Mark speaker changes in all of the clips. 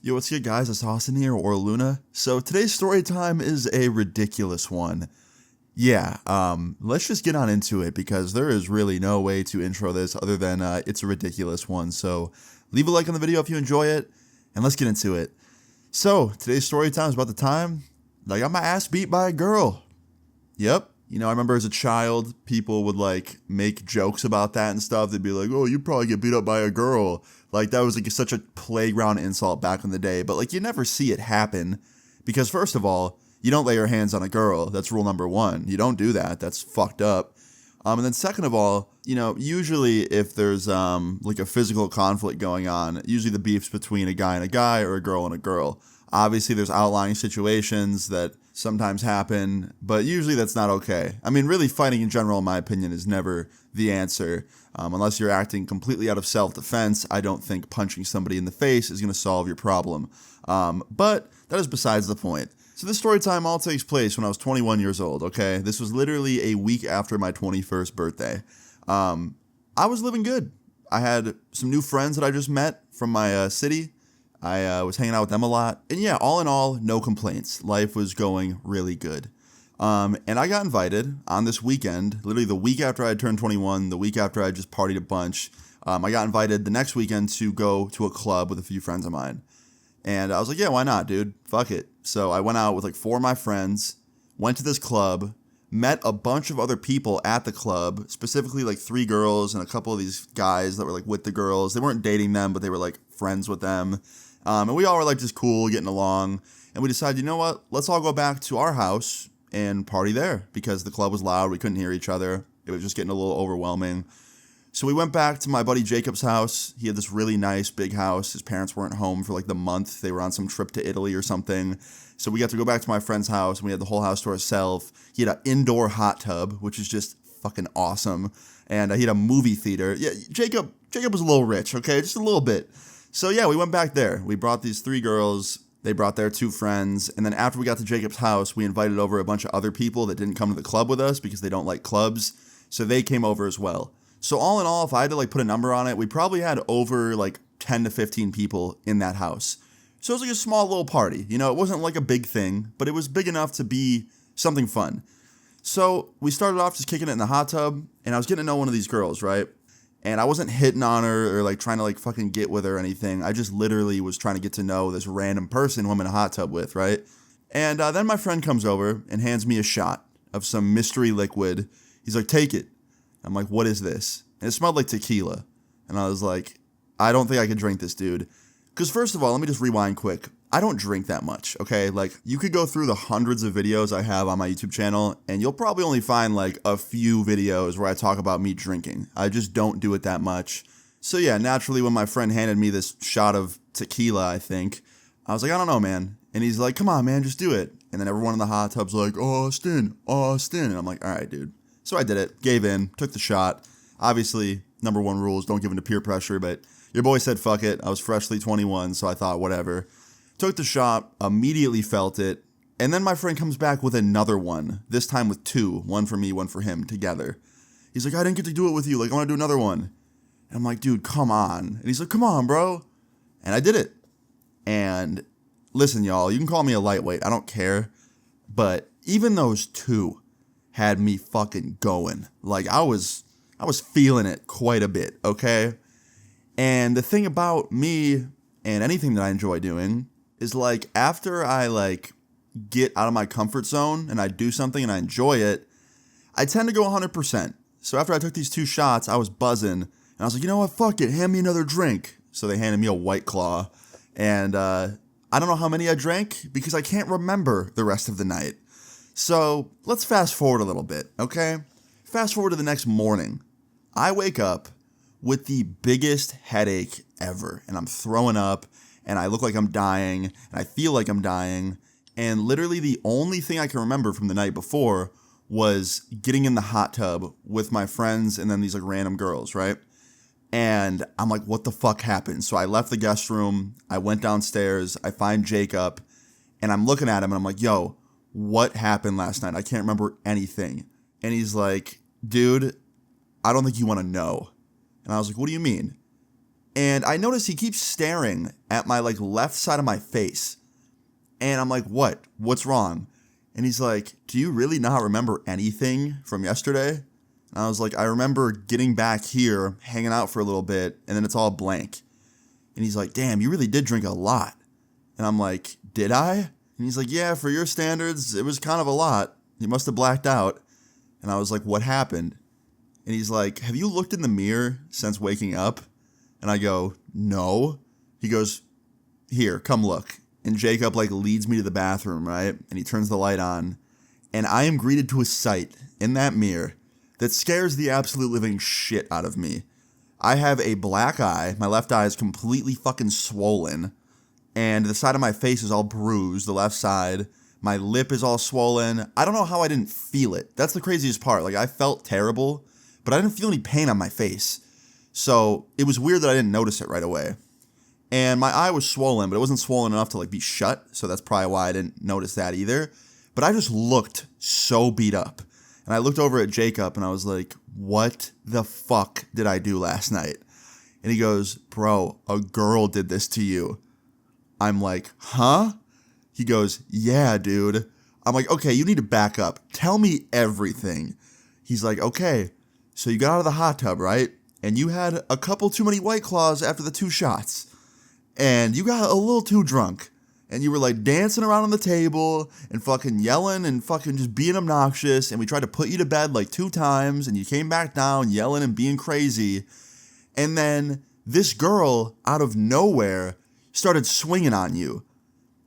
Speaker 1: Yo, what's good, guys? It's Austin here, or Luna. So today's story time is a ridiculous one. Let's just get on into it because there is really no way to intro this other than it's a ridiculous one. So leave a like on the video if you enjoy it, and let's get into it. So today's story time is about the time that I got my ass beat by a girl. Yep. I remember as a child, people would make jokes about that and stuff. They'd be like, "Oh, you probably get beat up by a girl." Like that was such a playground insult back in the day. But you never see it happen because first of all, you don't lay your hands on a girl. That's rule number one. You don't do that. That's fucked up. And then second of all, usually if there's a physical conflict going on, usually the beef's between a guy or a girl and a girl. Obviously, there's outlying situations that sometimes happen, but usually that's not okay. I mean, really, fighting in general, in my opinion, is never the answer. Unless you're acting completely out of self-defense, I don't think punching somebody in the face is going to solve your problem. But that is besides the point. So this story time all takes place when I was 21 years old, okay? This was literally a week after my 21st birthday. I was living good. I had some new friends that I just met from my city. I was hanging out with them a lot. And yeah, all in all, no complaints. Life was going really good. And I got invited on this weekend, literally the week after I had turned 21, the week after I just partied a bunch. I got invited the next weekend to go to a club with a few friends of mine. And I was like, yeah, why not, dude? Fuck it. So I went out with four of my friends, went to this club, met a bunch of other people at the club, specifically three girls and a couple of these guys that were with the girls. They weren't dating them, but they were friends with them. And we all were just cool, getting along. And we decided, you know what? Let's all go back to our house and party there because the club was loud. We couldn't hear each other. It was just getting a little overwhelming. So we went back to my buddy Jacob's house. He had this really nice big house. His parents weren't home for the month. They were on some trip to Italy or something. So we got to go back to my friend's house and we had the whole house to ourselves. He had an indoor hot tub, which is just fucking awesome. And he had a movie theater. Yeah, Jacob was a little rich, okay? Just a little bit. So yeah, we went back there. We brought these three girls. They brought their two friends. And then after we got to Jacob's house, we invited over a bunch of other people that didn't come to the club with us because they don't like clubs. So they came over as well. So all in all, if I had to put a number on it, we probably had over 10 to 15 people in that house. So it was a small little party. It wasn't a big thing, but it was big enough to be something fun. So we started off just kicking it in the hot tub, and I was getting to know one of these girls, right? And I wasn't hitting on her or trying to fucking get with her or anything. I just literally was trying to get to know this random person who I'm in a hot tub with, right? And then my friend comes over and hands me a shot of some mystery liquid. He's like, "Take it." I'm like, "What is this?" And it smelled like tequila. And I was like, I don't think I could drink this, dude. Because first of all, let me just rewind quick. I don't drink that much, okay? You could go through the hundreds of videos I have on my YouTube channel, and you'll probably only find a few videos where I talk about me drinking. I just don't do it that much. So yeah, naturally, when my friend handed me this shot of tequila, I think, I was like, I don't know, man. And he's like, "Come on, man, just do it." And then everyone in the hot tub's like, Austin. And I'm like, all right, dude. So I did it, gave in, took the shot. Obviously, number one rule is don't give in to peer pressure, but your boy said fuck it. I was freshly 21, so I thought whatever. Took the shot, immediately felt it, and then my friend comes back with another one, this time with two, one for me, one for him, together. He's like, "I didn't get to do it with you, I want to do another one." And I'm like, "Dude, come on." And he's like, "Come on, bro." And I did it. And listen, y'all, you can call me a lightweight, I don't care, but even those two had me fucking going. I was feeling it quite a bit, okay? And the thing about me and anything that I enjoy doing is after I get out of my comfort zone and I do something and I enjoy it, I tend to go 100%. So after I took these two shots, I was buzzing and I was like, "You know what? Fuck it. Hand me another drink." So they handed me a White Claw. And I don't know how many I drank because I can't remember the rest of the night. So let's fast forward a little bit, okay? Fast forward to the next morning. I wake up with the biggest headache ever, and I'm throwing up, and I look like I'm dying, and I feel like I'm dying, and literally the only thing I can remember from the night before was getting in the hot tub with my friends and then these random girls, right? And I'm like, what the fuck happened? So I left the guest room, I went downstairs, I find Jacob, and I'm looking at him, and I'm like, "Yo, what happened last night? I can't remember anything." And he's like, "Dude, I don't think you want to know." And I was like, "What do you mean?" And I notice he keeps staring at my like left side of my face. And I'm like, what? What's wrong? And he's like, do you really not remember anything from yesterday? And I was like, I remember getting back here, hanging out for a little bit, and then it's all blank. And he's like, damn, you really did drink a lot. And I'm like, did I? And he's like, yeah, for your standards, it was kind of a lot. You must have blacked out. And I was like, what happened? And he's like, have you looked in the mirror since waking up? And I go, no. He goes, here, come look. And Jacob like leads me to the bathroom, right? And he turns the light on. And I am greeted to a sight in that mirror that scares the absolute living shit out of me. I have a black eye. My left eye is completely fucking swollen. And the side of my face is all bruised, the left side. My lip is all swollen. I don't know how I didn't feel it. That's the craziest part. Like, I felt terrible, but I didn't feel any pain on my face. So it was weird that I didn't notice it right away. And my eye was swollen, but it wasn't swollen enough to like be shut. So that's probably why I didn't notice that either. But I just looked so beat up. And I looked over at Jacob and I was like, what the fuck did I do last night? And he goes, bro, a girl did this to you. I'm like, huh? He goes, yeah, dude. I'm like, okay, you need to back up. Tell me everything. He's like, okay, so you got out of the hot tub, right? And you had a couple too many White Claws after the 2 shots. And you got a little too drunk. And you were like dancing around on the table and fucking yelling and fucking just being obnoxious. And we tried to put you to bed like 2 times. And you came back down yelling and being crazy. And then this girl out of nowhere started swinging on you.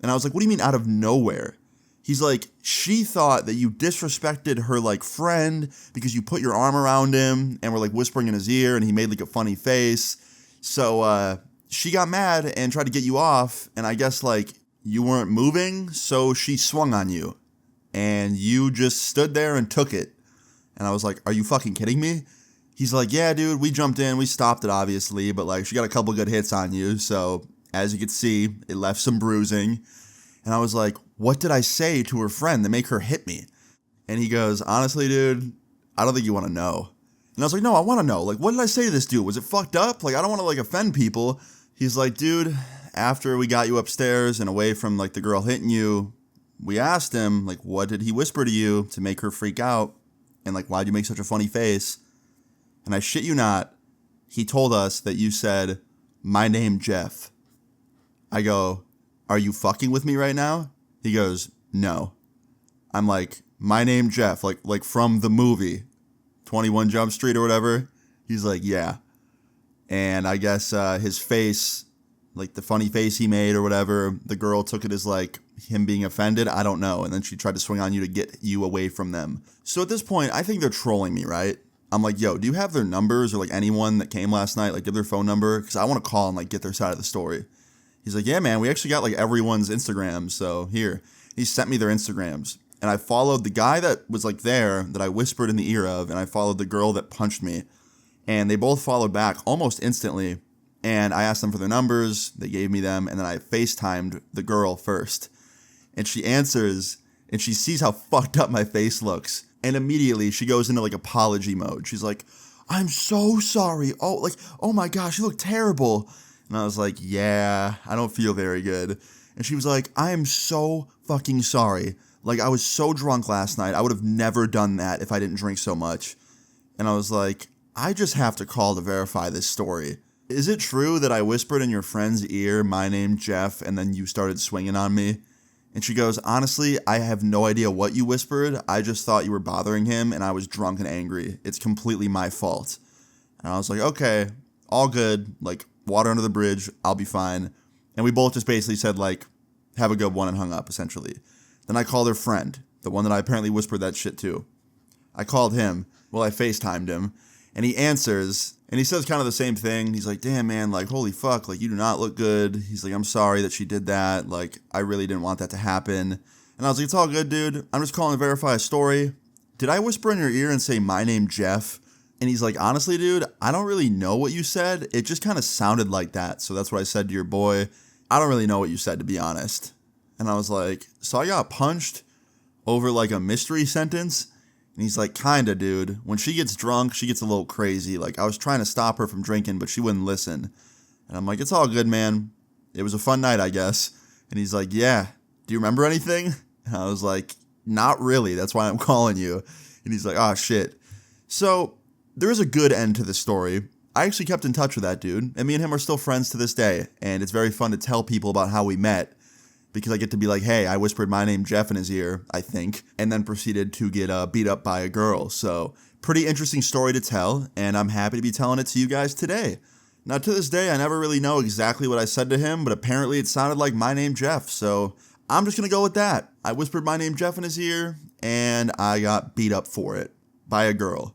Speaker 1: And I was like, what do you mean out of nowhere? He's like, she thought that you disrespected her like friend because you put your arm around him and were like whispering in his ear and he made like a funny face. So she got mad and tried to get you off. And I guess like you weren't moving. So she swung on you and you just stood there and took it. And I was like, are you fucking kidding me? He's like, yeah, dude, we jumped in. We stopped it, obviously. But like she got a couple good hits on you. So as you could see, it left some bruising. And I was like, what did I say to her friend to make her hit me? And he goes, honestly, dude, I don't think you want to know. And I was like, no, I want to know. Like, what did I say to this dude? Was it fucked up? Like, I don't want to like offend people. He's like, dude, after we got you upstairs and away from like the girl hitting you, we asked him, like, what did he whisper to you to make her freak out? And like, why'd you make such a funny face? And I shit you not, he told us that you said, my name Jeff. I go, are you fucking with me right now? He goes, no. I'm like, my name Jeff, like from the movie, 21 Jump Street or whatever. He's like, yeah. And I guess his face, like the funny face he made or whatever, the girl took it as like him being offended. I don't know. And then she tried to swing on you to get you away from them. So at this point, I think they're trolling me, right? I'm like, yo, do you have their numbers or like anyone that came last night? Like give their phone number because I want to call and like get their side of the story. He's like, yeah, man, we actually got like everyone's Instagram. So here, he sent me their Instagrams. And I followed the guy that was like there that I whispered in the ear of. And I followed the girl that punched me. And they both followed back almost instantly. And I asked them for their numbers. They gave me them. And then I FaceTimed the girl first. And she answers and she sees how fucked up my face looks. And immediately she goes into like apology mode. She's like, I'm so sorry. Oh my gosh, you look terrible. And I was like, yeah, I don't feel very good. And she was like, I am so fucking sorry. Like, I was so drunk last night. I would have never done that if I didn't drink so much. And I was like, I just have to call to verify this story. Is it true that I whispered in your friend's ear, my name Jeff, and then you started swinging on me? And she goes, honestly, I have no idea what you whispered. I just thought you were bothering him, and I was drunk and angry. It's completely my fault. And I was like, okay, all good. Like, water under the bridge, I'll be fine. And we both just basically said, like, have a good one and hung up, essentially. Then I called her friend, the one that I apparently whispered that shit to. I called him. Well, I FaceTimed him. And he answers, and he says kind of the same thing. He's like, damn, man, like, holy fuck, like, you do not look good. He's like, I'm sorry that she did that. Like, I really didn't want that to happen. And I was like, it's all good, dude. I'm just calling to verify a story. Did I whisper in your ear and say, my name Jeff? And he's like, honestly, dude, I don't really know what you said. It just kind of sounded like that. So that's what I said to your boy. I don't really know what you said, to be honest. And I was like, so I got punched over like a mystery sentence? And he's like, kinda, dude. When she gets drunk, she gets a little crazy. Like, I was trying to stop her from drinking, but she wouldn't listen. And I'm like, it's all good, man. It was a fun night, I guess. And he's like, yeah, do you remember anything? And I was like, not really. That's why I'm calling you. And he's like, oh, shit. So there is a good end to the story. I actually kept in touch with that dude, and me and him are still friends to this day. And it's very fun to tell people about how we met, because I get to be like, hey, I whispered my name Jeff in his ear, I think, and then proceeded to get beat up by a girl. So pretty interesting story to tell, and I'm happy to be telling it to you guys today. Now, to this day, I never really know exactly what I said to him, but apparently it sounded like my name Jeff, so I'm just going to go with that. I whispered my name Jeff in his ear, and I got beat up for it by a girl.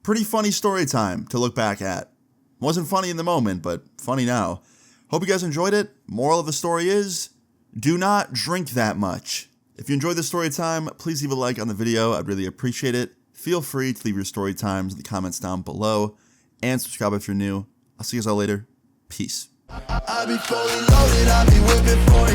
Speaker 1: Pretty funny story time to look back at. Wasn't funny in the moment, but funny now. Hope you guys enjoyed it. Moral of the story is, do not drink that much. If you enjoyed this story time, please leave a like on the video. I'd really appreciate it. Feel free to leave your story times in the comments down below, and subscribe if you're new. I'll see you guys all later. Peace. I be fully loaded, I be whipping for